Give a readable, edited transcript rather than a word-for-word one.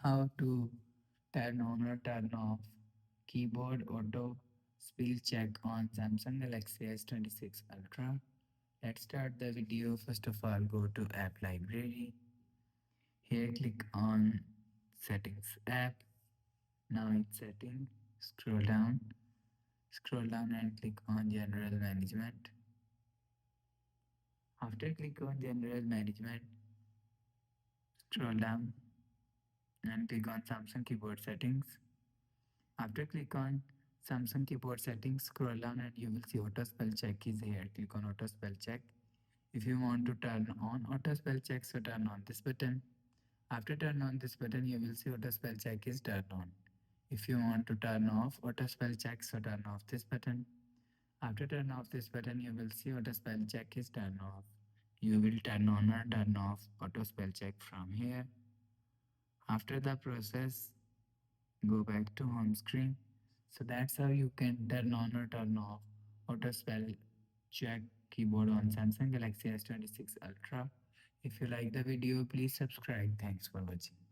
How to turn on or turn off keyboard auto spell check on Samsung Galaxy S26 Ultra. Let's start the video. First of all, go to App Library. Here, click on Settings app. Now in Setting, scroll down and click on General Management. After click on General Management, scroll down and click on Samsung Keyboard Settings. After click on Samsung keyboard settings, scroll down and you will see auto spell check is here. Click on auto spell check. If you want to turn on auto spell check, so turn on this button. After turn on this button, you will see auto spell check is turned on. If you want to turn off auto spell check, so turn off this button. After turn off this button, you will see auto spell check is turned off. You will turn on or turn off auto spell check from here. After the process, go back to home screen. So that's how you can turn on or turn off auto spell check keyboard on Samsung Galaxy S26 Ultra. If you like the video, please subscribe. Thanks for watching.